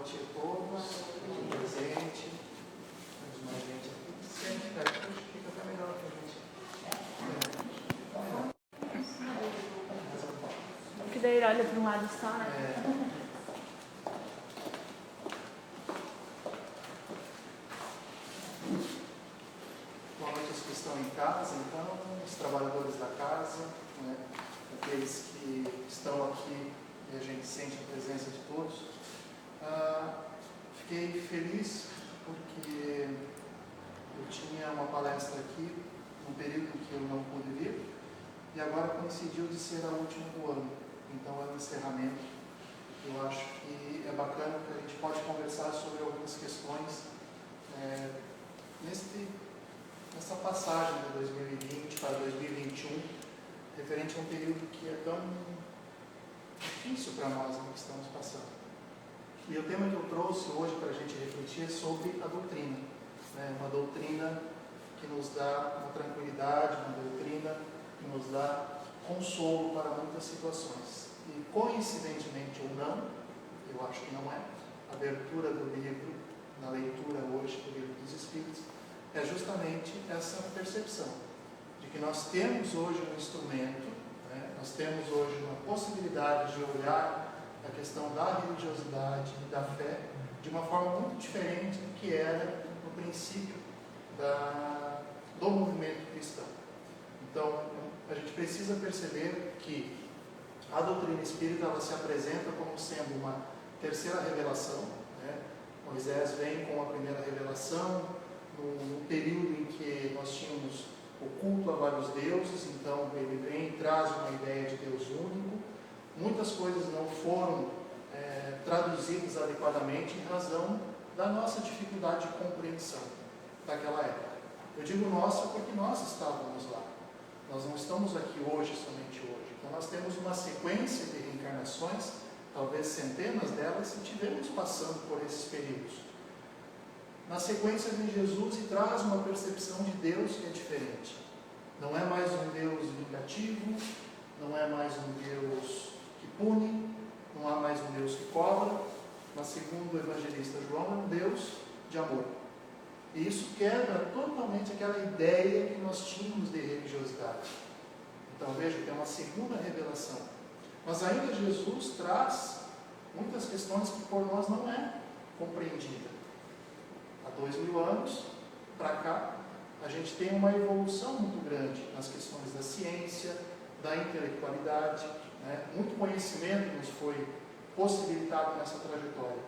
noite a todos, aqui presente. Temos mais gente aqui. Sempre, cara, fica até melhor para a gente. Porque daí ele olha para um lado só, né? Boa noite aos que estão em casa, então, os trabalhadores da casa, né? Aqueles que estão aqui e a gente sente a presença de todos. Fiquei feliz porque eu tinha uma palestra aqui num período em que eu não pude vir e agora coincidiu de ser a última do ano, então é um encerramento. Eu acho que é bacana que a gente pode conversar sobre algumas questões nessa passagem de 2020 para 2021, referente a um período que é tão difícil para nós, que estamos passando. E o tema que eu trouxe hoje para a gente refletir é sobre a doutrina, né? Uma doutrina que nos dá uma tranquilidade, uma doutrina que nos dá consolo para muitas situações. E coincidentemente ou não, eu acho que não é, a abertura do livro, na leitura hoje do Livro dos Espíritos, é justamente essa percepção de que nós temos hoje um instrumento, né? Nós temos hoje uma possibilidade de olhar a questão da religiosidade e da fé de uma forma muito diferente do que era no princípio do movimento cristão. Então, a gente precisa perceber que a doutrina espírita ela se apresenta como sendo uma terceira revelação, né? Moisés vem com a primeira revelação no período em que nós tínhamos o culto a vários deuses, então ele vem e traz uma ideia de Deus único. Muitas coisas não foram traduzidas adequadamente em razão da nossa dificuldade de compreensão daquela época. Eu digo nossa porque nós estávamos lá. Nós não estamos aqui hoje, somente hoje. Então nós temos uma sequência de reencarnações, talvez centenas delas, e tivemos passando por esses períodos. Na sequência vem Jesus e traz uma percepção de Deus que é diferente. Não é mais um Deus vingativo, não é mais um Deus que pune, não há mais um Deus que cobra, mas segundo o evangelista João, é um Deus de amor. E isso quebra totalmente aquela ideia que nós tínhamos de religiosidade. Então veja, tem uma segunda revelação. Mas ainda Jesus traz muitas questões que por nós não é compreendida. Há 2000 anos para cá, a gente tem uma evolução muito grande nas questões da ciência, da intelectualidade, né? Muito conhecimento nos foi possibilitado nessa trajetória.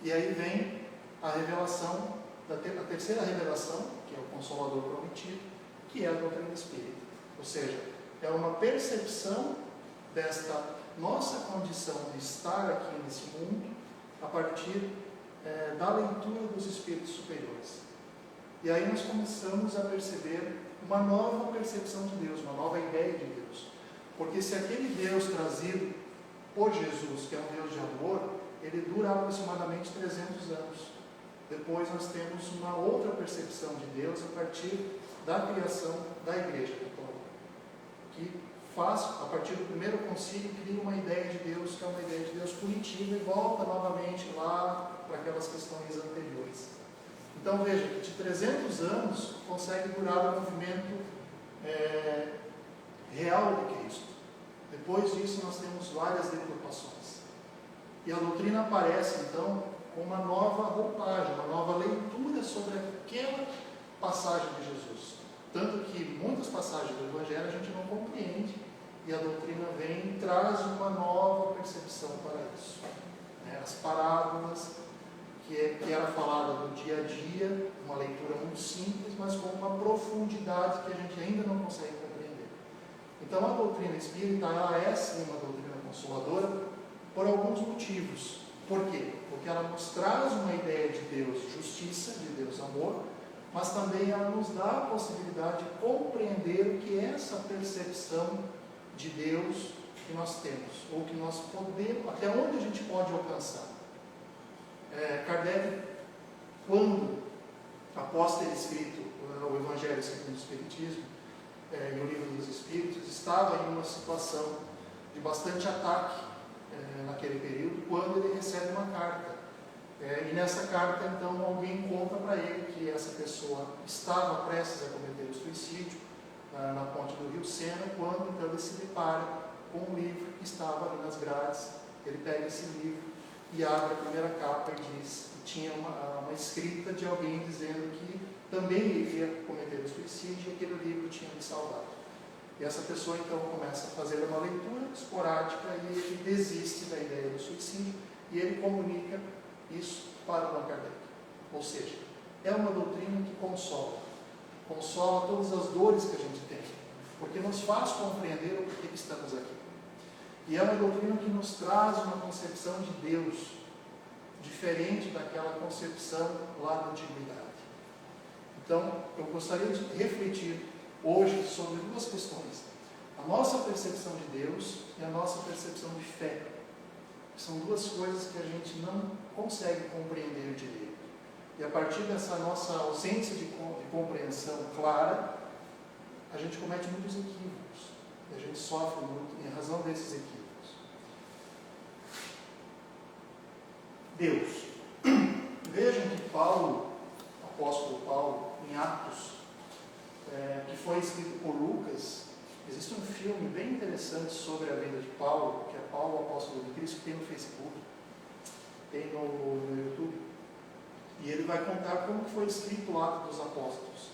E aí vem a revelação, a terceira revelação, que é o Consolador Prometido, que é a doutrina espírita. Ou seja, é uma percepção desta nossa condição de estar aqui nesse mundo a partir da leitura dos espíritos superiores. E aí nós começamos a perceber uma nova percepção de Deus, uma nova ideia de Deus. Porque se aquele Deus trazido por Jesus, que é um Deus de amor, ele dura aproximadamente 300 anos. Depois nós temos uma outra percepção de Deus a partir da criação da Igreja Católica, que faz, a partir do primeiro concílio, cria uma ideia de Deus, que é uma ideia de Deus punitiva, e volta novamente lá para aquelas questões anteriores. Então veja, de 300 anos consegue durar o movimento real de Cristo. Depois disso nós temos várias deturpações. E a doutrina aparece então com uma nova roupagem, uma nova leitura sobre aquela passagem de Jesus. Tanto que muitas passagens do Evangelho a gente não compreende, e a doutrina vem e traz uma nova percepção para isso. As parábolas, que era falada no dia a dia, uma leitura muito simples, mas com uma profundidade que a gente ainda não consegue compreender. Então a doutrina espírita, ela é sim uma doutrina consoladora por alguns motivos. Por quê? Porque ela nos traz uma ideia de Deus justiça, de Deus amor, mas também ela nos dá a possibilidade de compreender o que é essa percepção de Deus que nós temos, ou que nós podemos, até onde a gente pode alcançar. Kardec, quando, após ter escrito o Evangelho segundo o Espiritismo e o Livro dos Espíritos, estava em uma situação de bastante ataque naquele período, quando ele recebe uma carta E nessa carta, então, alguém conta para ele que essa pessoa estava prestes a cometer o suicídio na ponte do Rio Sena, quando então ele se depara com um livro que estava ali nas grades. Ele pega esse livro e abre a primeira capa e diz que tinha uma escrita de alguém dizendo que também iria cometer o suicídio e aquele livro tinha me salvado. E essa pessoa então começa a fazer uma leitura esporádica e ele desiste da ideia do suicídio e ele comunica isso para Allan Kardec. Ou seja, é uma doutrina que consola todas as dores que a gente tem, porque nos faz compreender o porquê que estamos aqui. E é uma doutrina que nos traz uma concepção de Deus diferente daquela concepção lá da antiguidade. Então, eu gostaria de refletir hoje sobre duas questões: a nossa percepção de Deus e a nossa percepção de fé. São duas coisas que a gente não consegue compreender direito. E a partir dessa nossa ausência de compreensão clara, a gente comete muitos equívocos. E a gente sofre muito em razão desses equívocos. Deus. Vejam que Paulo, apóstolo Paulo, em Atos, que foi escrito por Lucas, existe um filme bem interessante sobre a vida de Paulo, que é Paulo, apóstolo de Cristo, que tem no Facebook, tem no YouTube. E ele vai contar como foi escrito o Atos dos Apóstolos.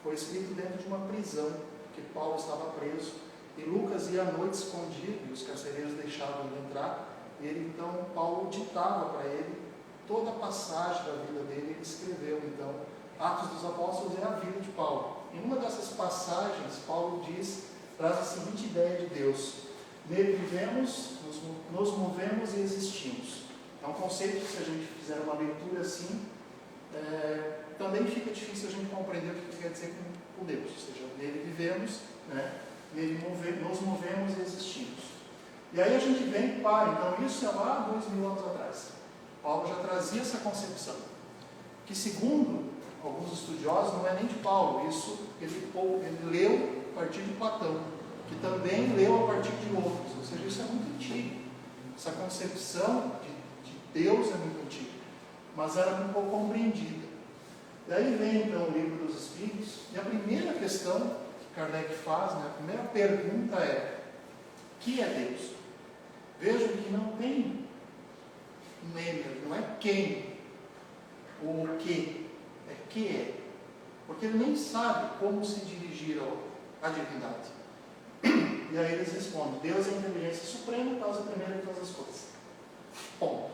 Foi escrito dentro de uma prisão, porque Paulo estava preso, e Lucas ia à noite escondido, e os carcereiros deixavam ele entrar, e ele então, Paulo ditava para ele toda a passagem da vida dele, ele escreveu então. Atos dos Apóstolos é a vida de Paulo. Em uma dessas passagens, Paulo traz a seguinte ideia de Deus: nele vivemos, nos movemos e existimos. É um conceito que, se a gente fizer uma leitura assim, também fica difícil a gente compreender o que quer dizer com Deus. Ou seja, nele vivemos, nele nos movemos e existimos. E aí a gente vem para, então isso é lá 2000 anos atrás. Paulo já trazia essa concepção, que segundo alguns estudiosos não é nem de Paulo, isso ele leu a partir de Platão, que também leu a partir de outros, ou seja, isso é muito antigo. Essa concepção de Deus é muito antiga, mas era muito pouco compreendida. Daí vem então o Livro dos Espíritos, e a primeira questão que Kardec faz, a primeira pergunta é: que é Deus? Vejam que não tem nele, não é quem ou o que é, porque ele nem sabe como se dirigir à divindade. E aí eles respondem: Deus é a inteligência suprema, causa primeira de todas as coisas. Ponto.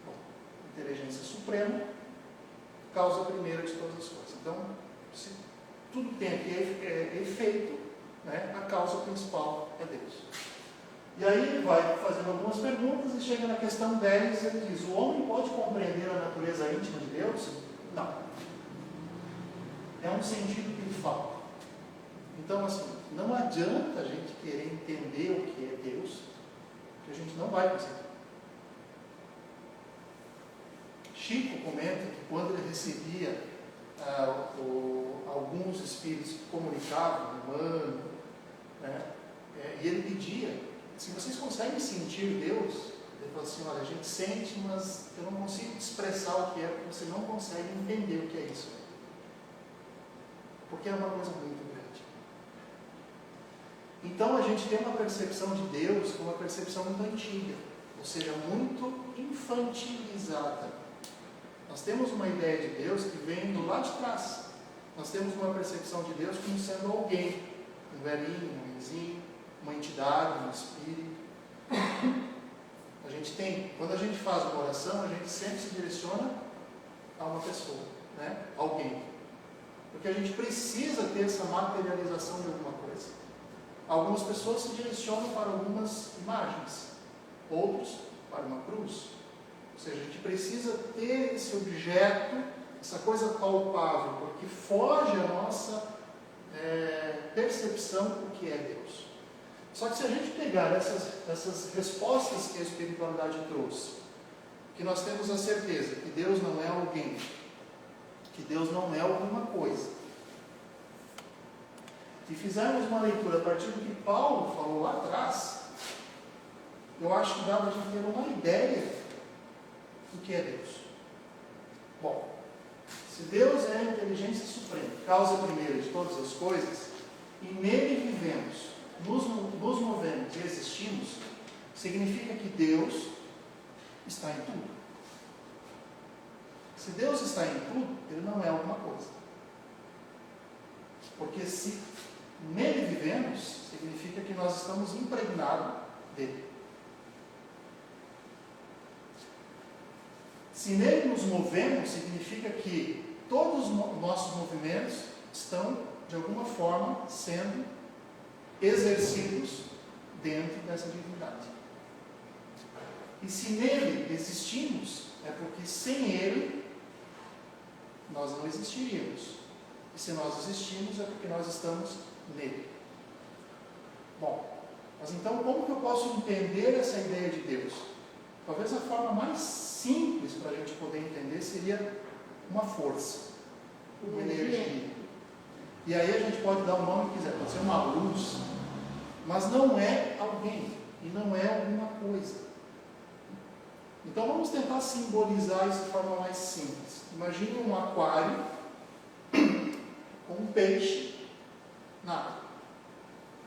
Bom, inteligência suprema, causa primeira de todas as coisas. Então, se tudo tem aqui é efeito, a causa principal é Deus. E aí ele vai fazendo algumas perguntas e chega na questão 10 e ele diz: o homem pode compreender a natureza íntima de Deus? Não. É um sentido que lhe falta. Então, assim, não adianta a gente querer entender o que é Deus, que a gente não vai conseguir. Chico comenta que quando ele recebia alguns espíritos que comunicavam, humano, e ele pedia: se vocês conseguem sentir Deus, ele falou assim: olha, a gente sente, mas eu não consigo te expressar o que é, porque você não consegue entender o que é isso. Porque é uma coisa muito grande. Então a gente tem uma percepção de Deus, uma percepção muito antiga, ou seja, muito infantilizada. Nós temos uma ideia de Deus que vem do lado de trás. Nós temos uma percepção de Deus como sendo alguém, um velhinho, um mãezinho, uma entidade, um espírito. A gente tem, quando a gente faz uma oração, a gente sempre se direciona a uma pessoa, alguém. Porque a gente precisa ter essa materialização de alguma coisa. Algumas pessoas se direcionam para algumas imagens, outros para uma cruz. Ou seja, a gente precisa ter esse objeto, essa coisa palpável, porque foge a nossa percepção do que é Deus. Só que se a gente pegar essas respostas que a espiritualidade trouxe, que nós temos a certeza que Deus não é alguém, que Deus não é alguma coisa, e fizermos uma leitura a partir do que Paulo falou lá atrás, eu acho que dá para a gente ter uma ideia do que é Deus? Bom, se Deus é a inteligência suprema, causa primeira de todas as coisas, e nele vivemos, nos movemos e existimos, significa que Deus está em tudo. Se Deus está em tudo, Ele não é alguma coisa. Porque se nele vivemos, significa que nós estamos impregnados dele. Se nele nos movemos, significa que todos os nossos movimentos estão, de alguma forma, sendo exercidos dentro dessa divindade. E se nele existimos, é porque sem ele nós não existiríamos. E se nós existimos, é porque nós estamos nele. Bom, mas então como que eu posso entender essa ideia de Deus? Talvez a forma mais simples para a gente poder entender seria uma força, uma energia. E aí a gente pode dar o nome que quiser, pode ser uma luz, mas não é alguém, e não é alguma coisa. Então vamos tentar simbolizar isso de forma mais simples. Imagine um aquário com um peixe na água.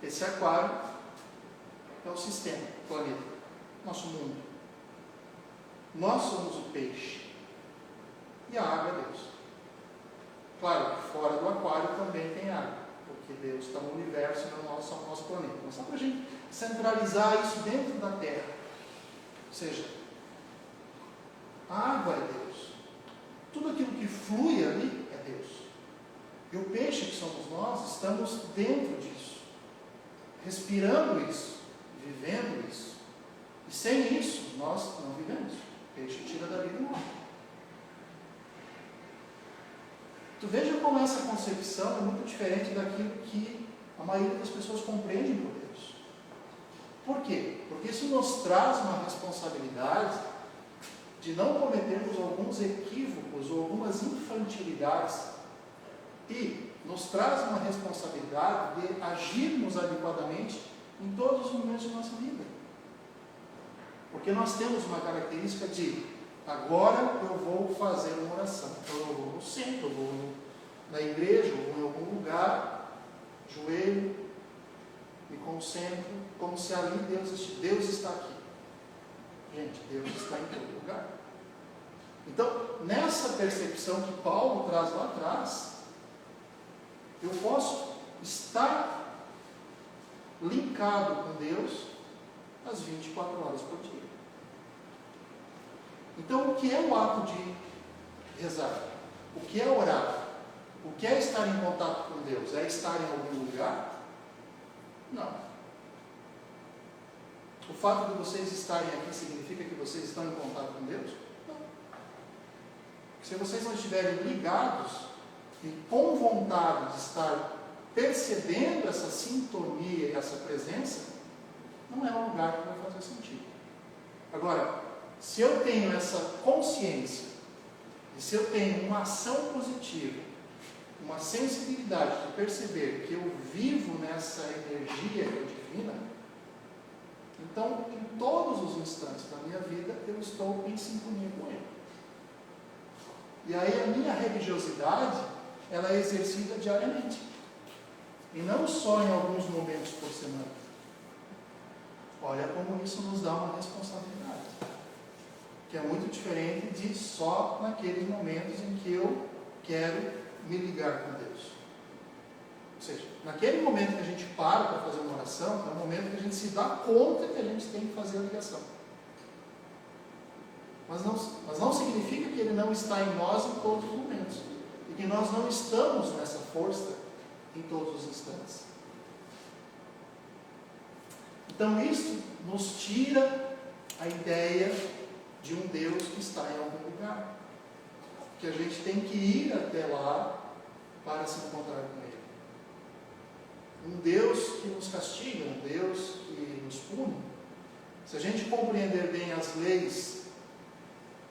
Esse aquário é o sistema, o planeta, nosso mundo. Nós somos o peixe e a água é Deus. Claro que fora do aquário também tem água, porque Deus está no universo e não é só no nosso planeta. Mas só para a gente centralizar isso dentro da Terra. Ou seja, a água é Deus. Tudo aquilo que flui ali é Deus. E o peixe que somos nós, estamos dentro disso. Respirando isso, vivendo isso. E sem isso, nós não vivemos. O peixe tira da vida e morre. Tu veja como essa concepção é muito diferente daquilo que a maioria das pessoas compreendem por Deus. Por quê? Porque isso nos traz uma responsabilidade de não cometermos alguns equívocos ou algumas infantilidades e nos traz uma responsabilidade de agirmos adequadamente em todos os momentos de nossa vida. Porque nós temos uma característica de agora eu vou fazer uma oração. Então eu vou no centro, eu vou na igreja, eu vou em algum lugar, joelho, me concentro, como se ali Deus está aqui. Gente, Deus está em todo lugar. Então, nessa percepção que Paulo traz lá atrás, eu posso estar linkado com Deus às 24 horas por dia. Então, o que é o ato de rezar? O que é orar? O que é estar em contato com Deus? É estar em algum lugar? Não. O fato de vocês estarem aqui significa que vocês estão em contato com Deus? Não. Se vocês não estiverem ligados e com vontade de estar percebendo essa sintonia e essa presença, não é um lugar que vai fazer sentido. Agora, se eu tenho essa consciência, e se eu tenho uma ação positiva, uma sensibilidade de perceber que eu vivo nessa energia que é divina, então, em todos os instantes da minha vida, eu estou em sintonia com Ele. E aí a minha religiosidade, ela é exercida diariamente. E não só em alguns momentos por semana. Olha como isso nos dá uma responsabilidade. Que é muito diferente de só naqueles momentos em que eu quero me ligar com Deus. Ou seja, naquele momento que a gente para fazer uma oração, é o momento que a gente se dá conta que a gente tem que fazer a ligação. Mas não significa que Ele não está em nós em todos os momentos. E que nós não estamos nessa força em todos os instantes. Então isso nos tira a ideia de um Deus que está em algum lugar. Que a gente tem que ir até lá para se encontrar com Ele. Um Deus que nos castiga, um Deus que nos pune. Se a gente compreender bem as leis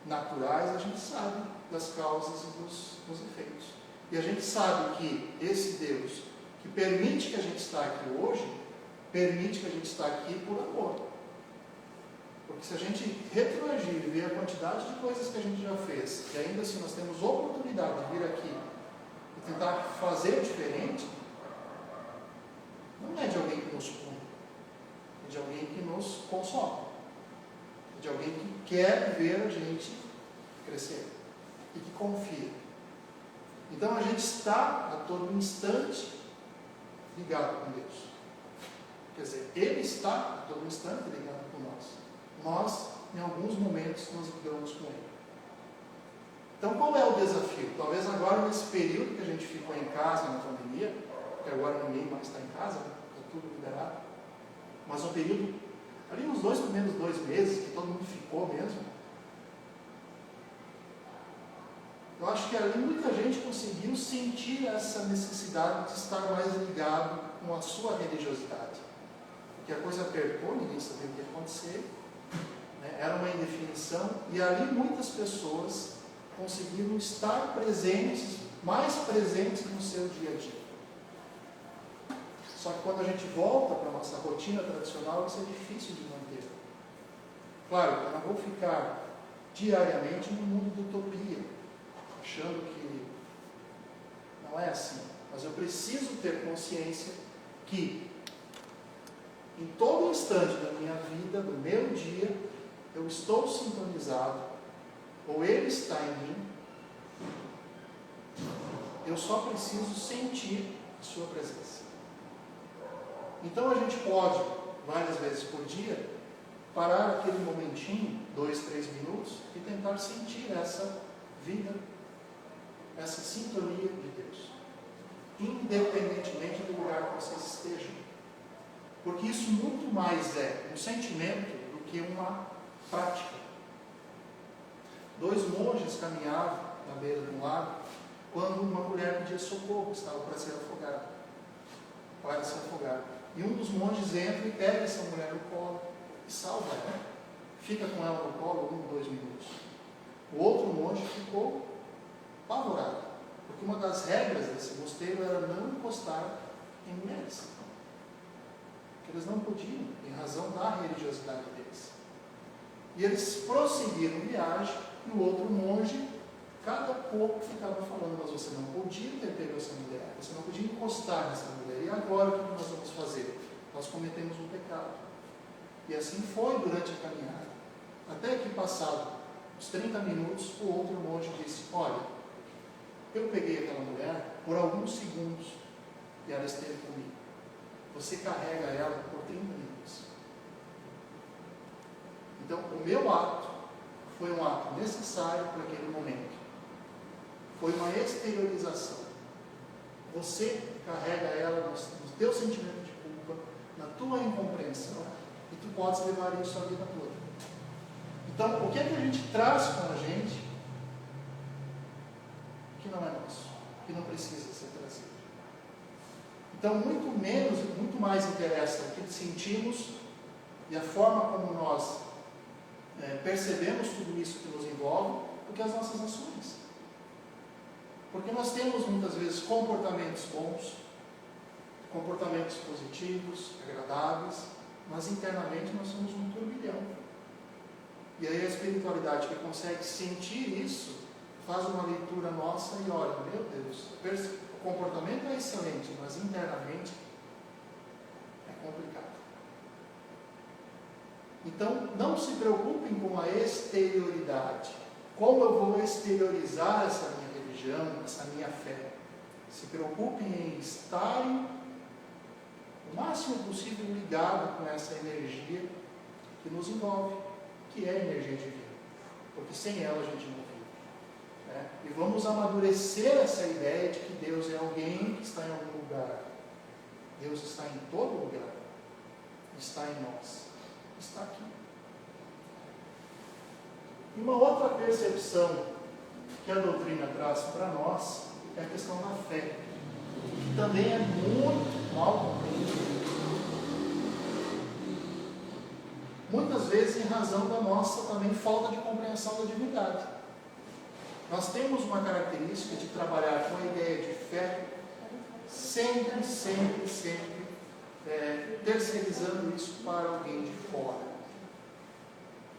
naturais, a gente sabe das causas e dos efeitos. E a gente sabe que esse Deus que permite que a gente está aqui hoje, permite que a gente está aqui por amor. Porque se a gente retroagir e ver a quantidade de coisas que a gente já fez, e ainda assim nós temos oportunidade de vir aqui e tentar fazer diferente, não é de alguém que nos pune, é de alguém que nos consome, é de alguém que quer ver a gente crescer e que confia. Então a gente está a todo instante ligado com Deus. Quer dizer, Ele está a todo instante ligado com nós. Nós, em alguns momentos, nos ligamos com Ele. Então, qual é o desafio? Talvez agora, nesse período que a gente ficou em casa, na pandemia, porque agora ninguém mais está em casa, está tudo liberado, mas um período, ali nos primeiros 2 meses, que todo mundo ficou mesmo, eu acho que ali muita gente conseguiu sentir essa necessidade de estar mais ligado com a sua religiosidade. Porque a coisa apertou, ninguém sabia o que ia acontecer, né? Era uma indefinição, e ali muitas pessoas conseguiram estar presentes, mais presentes no seu dia a dia. Só que quando a gente volta para a nossa rotina tradicional, isso é difícil de manter. Claro, eu não vou ficar diariamente no mundo de utopia, achando que não é assim. Mas eu preciso ter consciência que em todo instante da minha vida, do meu dia, eu estou sintonizado, ou Ele está em mim, eu só preciso sentir a sua presença. Então a gente pode, várias vezes por dia, parar aquele momentinho, 2, 3 minutos, e tentar sentir essa vida, essa sintonia de Deus, independentemente do lugar que vocês estejam. Porque isso muito mais é um sentimento do que uma prática. 2 monges caminhavam na beira do lago, quando uma mulher pedia socorro, estava para ser afogada. E um dos monges entra e pega essa mulher no colo e salva ela. Fica com ela no colo 1, 2 minutos. O outro monge ficou apavorado, porque uma das regras desse mosteiro era não encostar em mulheres. Eles não podiam, em razão da religiosidade deles. E eles prosseguiram viagem, e o outro monge, cada pouco ficava falando, mas você não podia ter pego essa mulher, você não podia encostar nessa mulher. E agora o que nós vamos fazer? Nós cometemos um pecado. E assim foi durante a caminhada. Até que, passado uns 30 minutos, o outro monge disse, olha, eu peguei aquela mulher por alguns segundos e ela esteve comigo. Você carrega ela por 30 minutos. Então, o meu ato foi um ato necessário para aquele momento. Foi uma exteriorização. Você carrega ela no teu sentimento de culpa, na tua incompreensão, e tu podes levar isso a vida toda. Então, o que é que a gente traz com a gente que não é nosso, que não precisa ser trazido? Então, muito mais interessa o que sentimos e a forma como nós percebemos tudo isso que nos envolve, do que as nossas ações. Porque nós temos muitas vezes comportamentos bons, comportamentos positivos, agradáveis, mas internamente nós somos um turbilhão. E aí a espiritualidade que consegue sentir isso, faz uma leitura nossa e olha, meu Deus, o comportamento é excelente, mas internamente é complicado. Então, não se preocupem com a exterioridade. Como eu vou exteriorizar essa minha religião, essa minha fé? Se preocupem em estarem o máximo possível ligado com essa energia que nos envolve, que é a energia divina. Porque sem ela a gente não vive. Né? E vamos amadurecer essa ideia de que Deus é alguém que está em algum lugar. Deus está em todo lugar. Está em nós. Está aqui. E uma outra percepção que a doutrina traz para nós é a questão da fé, que também é muito mal compreendida. Muitas vezes em razão da nossa também falta de compreensão da divindade. Nós temos uma característica de trabalhar com a ideia de fé sempre terceirizando isso para alguém de fora.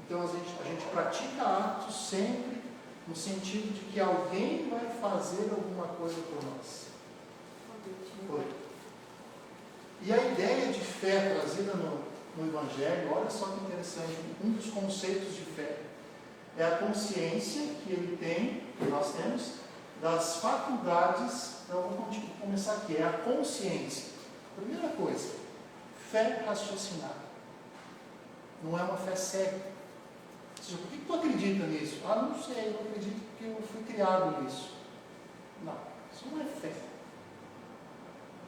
Então a gente pratica atos sempre no sentido de que alguém vai fazer alguma coisa por nós. E a ideia de fé trazida no Evangelho, olha só que interessante, um dos conceitos de fé é a consciência que ele tem, que nós temos, das faculdades. Então vamos começar aqui, é a consciência. Primeira coisa, fé raciocinada. Não é uma fé cega. Ou seja, por que tu acredita nisso? Ah, não sei, eu acredito porque eu fui criado nisso. Não, isso não é fé.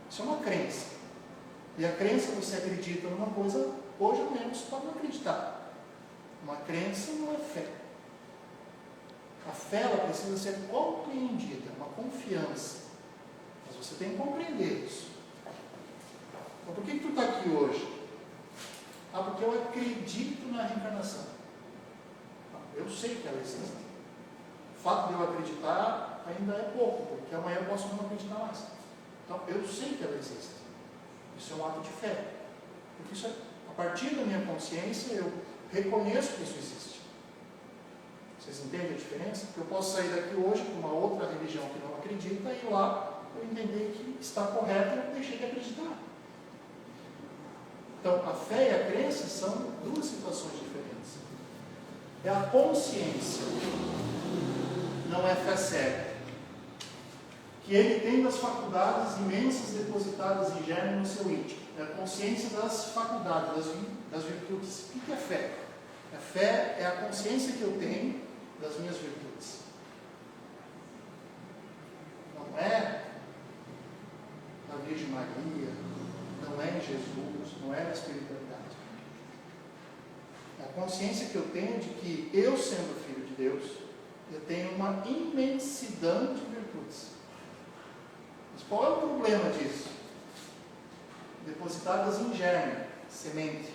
Isso é uma crença. E a crença, você acredita numa coisa, hoje ou menos, pode não acreditar. Uma crença não é fé. A fé, ela precisa ser compreendida, uma confiança. Mas você tem que compreender isso. Então, por que tu está aqui hoje? Ah, porque eu acredito na reencarnação. Não, eu sei que ela existe. O fato de eu acreditar ainda é pouco, porque amanhã eu posso não acreditar mais. Então, eu sei que ela existe. Isso é um ato de fé. Porque isso é, a partir da minha consciência, eu reconheço que isso existe. Vocês entendem a diferença? Porque eu posso sair daqui hoje para uma outra religião que não acredita e lá eu entender que está correto e eu deixei de acreditar. Então, a fé e a crença são duas situações diferentes. É a consciência, não é fé cega, que ele tem das faculdades imensas depositadas em germe no seu íntimo. É a consciência das faculdades, das virtudes. O que é fé? A fé é a consciência que eu tenho das minhas virtudes. Não é a Virgem Maria, não é em Jesus, não é na espiritualidade. É a consciência que eu tenho de que eu, sendo filho de Deus, eu tenho uma imensidão de virtudes. Mas qual é o problema disso? Depositadas em germe, semente,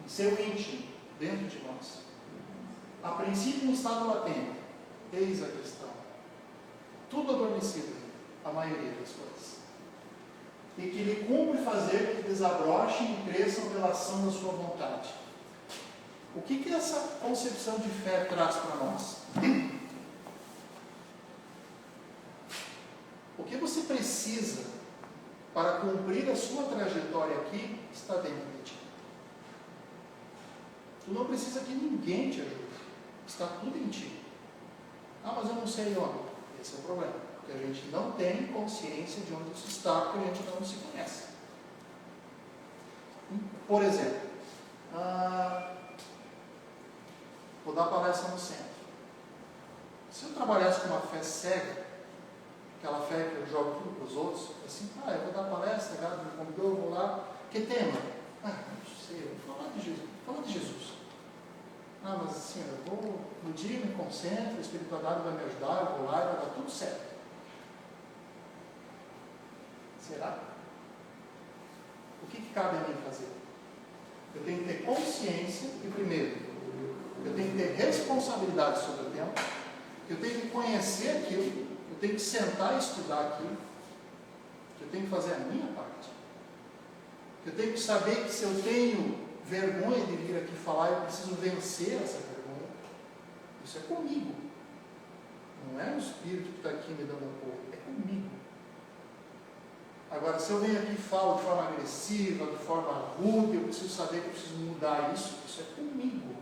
em seu íntimo, dentro de nós. A princípio em estado latente, eis a questão. Tudo adormecido, a maioria das coisas. E que lhe cumpre fazer que desabrochem e cresçam pela ação da sua vontade. O que essa concepção de fé traz para nós? O que você precisa para cumprir a sua trajetória aqui está dentro de ti. Tu não precisa que ninguém te ajude. Está tudo em ti. Ah, mas eu não sei onde. Esse é o problema. Porque a gente não tem consciência de onde isso está, porque a gente não se conhece. Por exemplo, vou dar palestra no centro. Se eu trabalhasse com uma fé cega, aquela fé que eu jogo tudo para os outros, assim, eu vou dar palestra, a me convidou, eu vou lá. Que tema? Não sei, eu vou falar de Jesus. Falar de Jesus. Mas assim, eu vou, no dia me concentro, a espiritualidade vai me ajudar, eu vou lá e vai dar tudo certo. Será? O que cabe a mim fazer? Eu tenho que ter consciência e, primeiro, eu tenho que ter responsabilidade sobre o tempo, eu tenho que conhecer aquilo, eu tenho que sentar e estudar aquilo, eu tenho que fazer a minha parte. Eu tenho que saber que se eu tenho vergonha de vir aqui falar, eu preciso vencer essa vergonha. Isso é comigo. Não é o Espírito que está aqui me dando apoio, é comigo. Agora, se eu venho aqui e falo de forma agressiva, de forma rude, eu preciso saber que eu preciso mudar isso. Isso é comigo.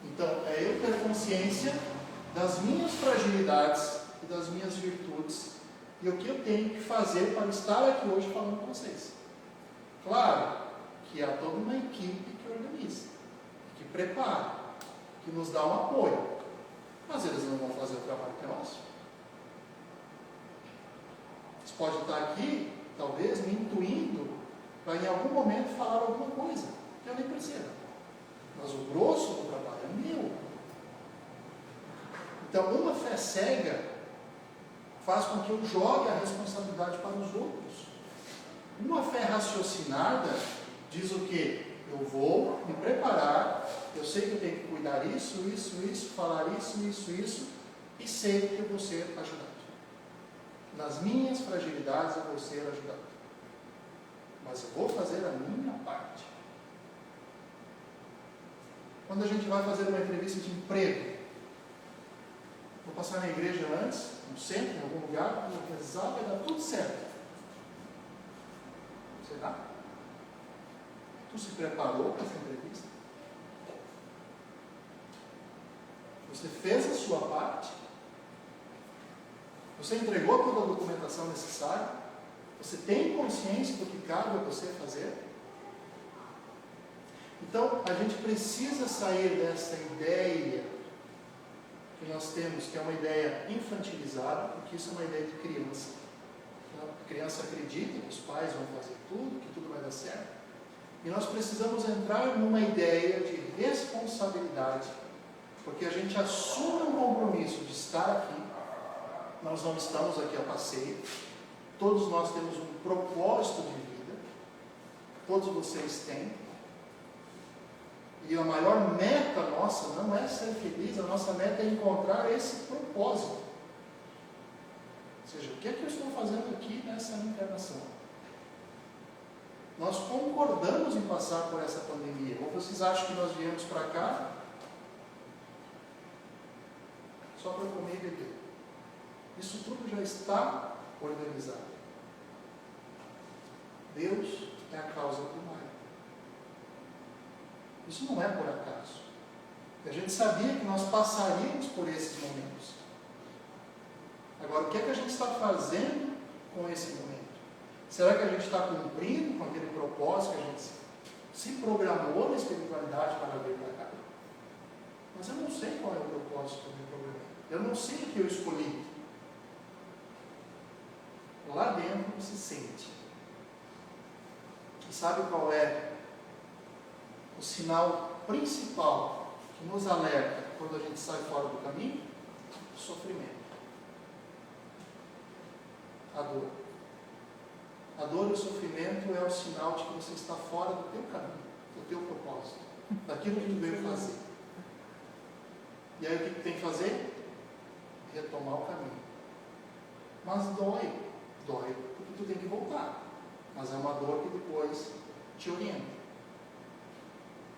Então, é eu ter consciência das minhas fragilidades e das minhas virtudes e o que eu tenho que fazer para estar aqui hoje falando com vocês. Claro que há toda uma equipe que organiza, que prepara, que nos dá um apoio. Mas eles não vão fazer o trabalho que é nosso. Você pode estar aqui, talvez, me intuindo para em algum momento falar alguma coisa que eu nem percebo. Mas o grosso do trabalho é meu. Então, uma fé cega faz com que eu jogue a responsabilidade para os outros. Uma fé raciocinada diz o quê? Eu vou me preparar, eu sei que eu tenho que cuidar isso, falar isso, e sei que eu vou ser ajudado. Nas minhas fragilidades eu vou ser ajudado. mas eu vou fazer a minha parte. Quando a gente vai fazer uma entrevista de emprego, vou passar na igreja antes, no centro, em algum lugar, vou rezar, vai dar tudo certo. Será? Tu se preparou para essa entrevista? Você fez a sua parte? Você entregou toda a documentação necessária? Você tem consciência do que cabe a você fazer? Então, a gente precisa sair dessa ideia que nós temos, que é uma ideia infantilizada, porque isso é uma ideia de criança. A criança acredita que os pais vão fazer tudo, que tudo vai dar certo. E nós precisamos entrar numa ideia de responsabilidade, porque a gente assume um compromisso de estar aqui. Nós não estamos aqui a passeio. Todos nós temos um propósito de vida. Todos vocês têm. E a maior meta nossa não é ser feliz, a nossa meta é encontrar esse propósito. Ou seja, o que é que eu estou fazendo aqui nessa encarnação? Nós concordamos em passar por essa pandemia. Ou vocês acham que nós viemos para cá só para comer e beber? Isso tudo já está organizado. Deus é a causa primária. Isso não é por acaso. A gente sabia que nós passaríamos por esses momentos. Agora, o que é que a gente está fazendo com esse momento? Será que a gente está cumprindo com aquele propósito que a gente se programou na espiritualidade para vir para cá? Mas eu não sei qual é o propósito que eu me programei. Eu não sei o que eu escolhi. Lá dentro você sente. E sabe qual é o sinal principal que nos alerta quando a gente sai fora do caminho? O sofrimento. A dor. A dor e o sofrimento é o sinal de que você está fora do teu caminho, do teu propósito, daquilo que tu veio fazer. E aí o que tu tem que fazer? Retomar o caminho. Mas dói. Dói porque tu tem que voltar. Mas é uma dor que depois te orienta.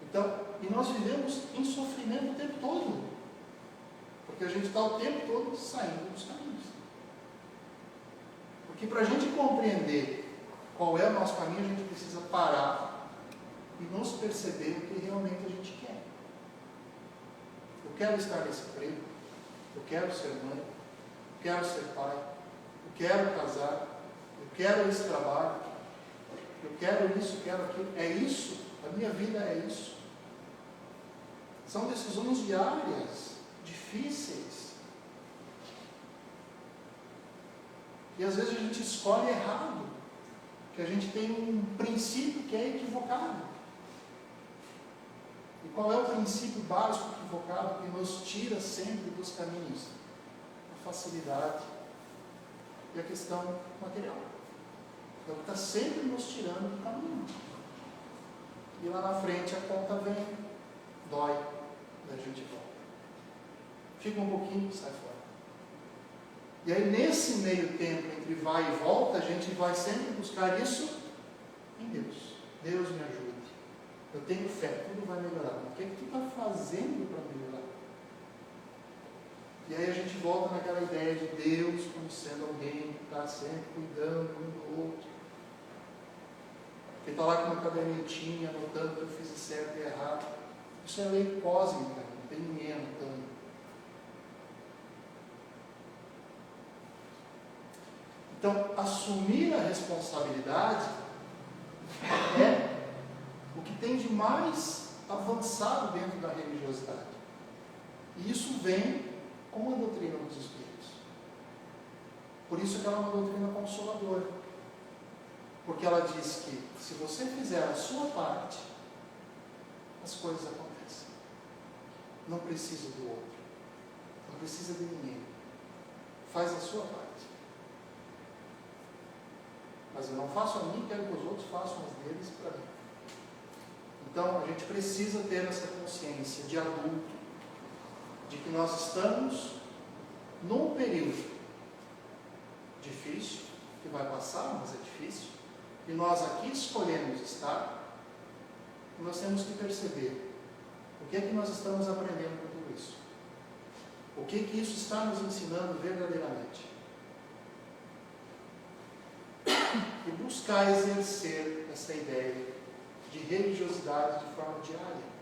Então, e nós vivemos em sofrimento o tempo todo. Porque a gente está o tempo todo saindo dos caminhos. Porque para a gente compreender qual é o nosso caminho, a gente precisa parar e nos perceber o que realmente a gente quer. Eu quero estar nesse emprego, eu quero ser mãe, eu quero ser pai, eu quero casar, eu quero esse trabalho, eu quero isso, eu quero aquilo. É isso, a minha vida é isso. São decisões diárias, difíceis. E às vezes a gente escolhe errado, que a gente tem um princípio que é equivocado. E qual é o princípio básico equivocado que nos tira sempre dos caminhos? A facilidade e a questão material. É o que está sempre nos tirando do caminho. E lá na frente a conta vem, dói, daí a gente volta. Fica um pouquinho e sai fora. E aí nesse meio tempo entre vai e volta, a gente vai sempre buscar isso em Deus. Deus me ajude. Eu tenho fé, tudo vai melhorar. O que é que tu está fazendo para melhorar? E aí a gente volta naquela ideia de Deus como sendo alguém que está sempre cuidando um do outro. Que está lá com uma cadernetinha, anotando que eu fiz certo e errado. Isso é lei cósmica, não tem ninguém anotando. Então, assumir a responsabilidade é o que tem de mais avançado dentro da religiosidade. E isso vem com a doutrina dos Espíritos. Por isso que ela é uma doutrina consoladora. Porque ela diz que, se você fizer a sua parte, as coisas acontecem. Não precisa do outro. Não precisa de ninguém. Faz a sua parte. Mas eu não faço a mim, quero que os outros façam as deles para mim. Então, a gente precisa ter essa consciência de adulto, de que nós estamos num período difícil, que vai passar, mas é difícil, e nós aqui escolhemos estar, nós temos que perceber o que é que nós estamos aprendendo com tudo isso. O que é que isso está nos ensinando verdadeiramente. E buscar exercer essa ideia de religiosidade de forma diária.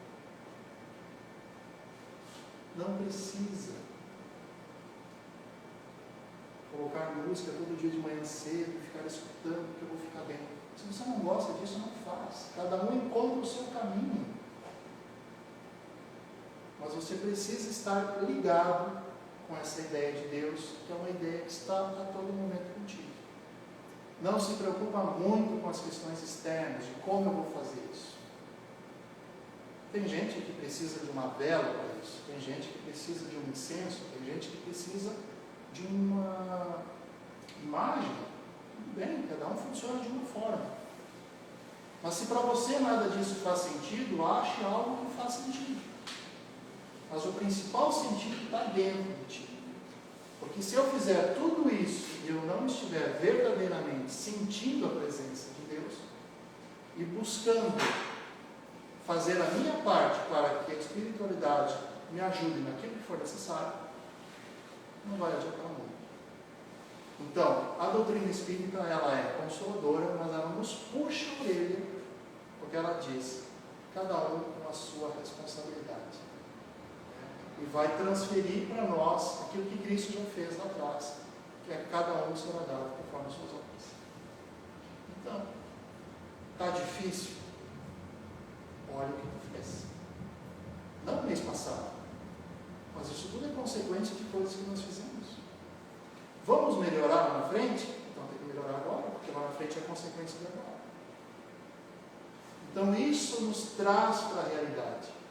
Não precisa colocar música todo dia de manhã cedo e ficar escutando que eu vou ficar bem. Se você não gosta disso, não faz. Cada um encontra o seu caminho. Mas você precisa estar ligado com essa ideia de Deus, que é uma ideia que está a todo momento contigo. Não se preocupa muito com as questões externas, de como eu vou fazer isso. Tem gente que precisa de uma vela para isso, tem gente que precisa de um incenso, tem gente que precisa de uma imagem. Tudo bem, cada um funciona de uma forma. Mas se para você nada disso faz sentido, ache algo que faz sentido. Mas o principal sentido está dentro de ti. Porque se eu fizer tudo isso e eu não estiver verdadeiramente sentindo a presença de Deus e buscando fazer a minha parte para que a espiritualidade me ajude naquilo que for necessário, não vai adiantar muito. Então, a doutrina espírita, ela é consoladora, mas ela nos puxa a orelha, porque ela diz, cada um com a sua responsabilidade. E vai transferir para nós aquilo que Cristo já fez lá atrás, que é cada um será dado conforme as suas obras. Então, está difícil? Olha o que tu fez. Não no mês passado, mas isso tudo é consequência de coisas que nós fizemos. Vamos melhorar lá na frente? Então tem que melhorar agora, porque lá na frente é consequência de agora. Então isso nos traz para a realidade.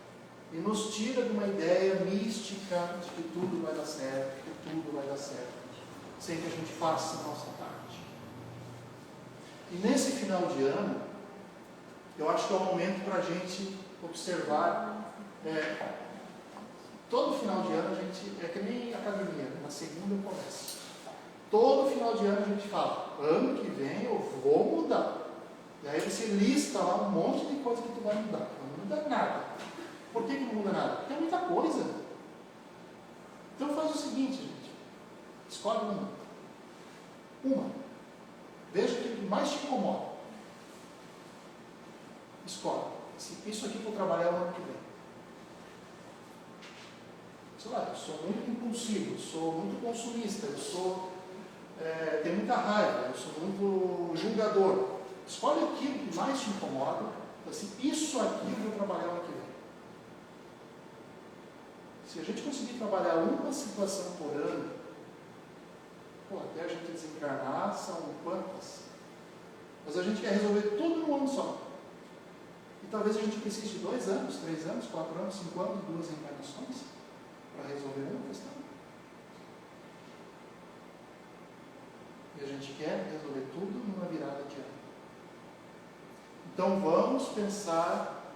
E nos tira de uma ideia mística de que tudo vai dar certo, que tudo vai dar certo, sem que a gente faça a nossa parte. E nesse final de ano, eu acho que é o momento para a gente observar. Todo final de ano a gente, é que nem academia, na segunda eu começo. Todo final de ano a gente fala, ano que vem eu vou mudar. E aí você lista lá um monte de coisa que tu vai mudar. Não muda nada. Por que não muda nada? Porque é muita coisa. Então faz o seguinte, gente. Escolhe uma. Veja o que mais te incomoda. Escolhe. Isso aqui para trabalhar o ano que vem. Sei lá, eu sou muito impulsivo, eu sou muito consumista, eu tenho muita raiva, eu sou muito julgador. Escolhe aquilo que mais te incomoda. Assim, isso aqui eu vou trabalhar o ano que vem. Se a gente conseguir trabalhar uma situação por ano, até a gente desencarnar são quantas? Mas a gente quer resolver tudo num ano só. E talvez a gente precise de 2 anos, 3 anos, 4 anos, 5 anos, 2 encarnações para resolver uma questão. E a gente quer resolver tudo numa virada de ano. Então vamos pensar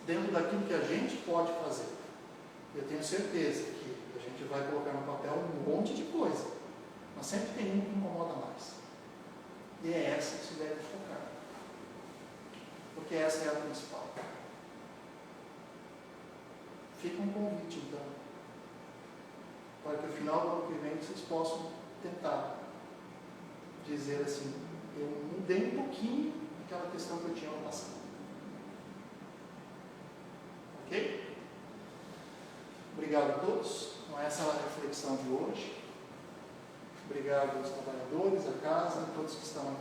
dentro daquilo que a gente pode fazer. Eu tenho certeza que a gente vai colocar no papel um monte de coisa, mas sempre tem um que incomoda mais. E é essa que se deve focar. Porque essa é a principal. Fica um convite, então, para que no final do ano que vem vocês possam tentar dizer assim, eu mudei um pouquinho aquela questão que eu tinha no passado. Ok? Obrigado a todos. Então, essa é a reflexão de hoje. Obrigado aos trabalhadores, à casa, a todos que estão aqui.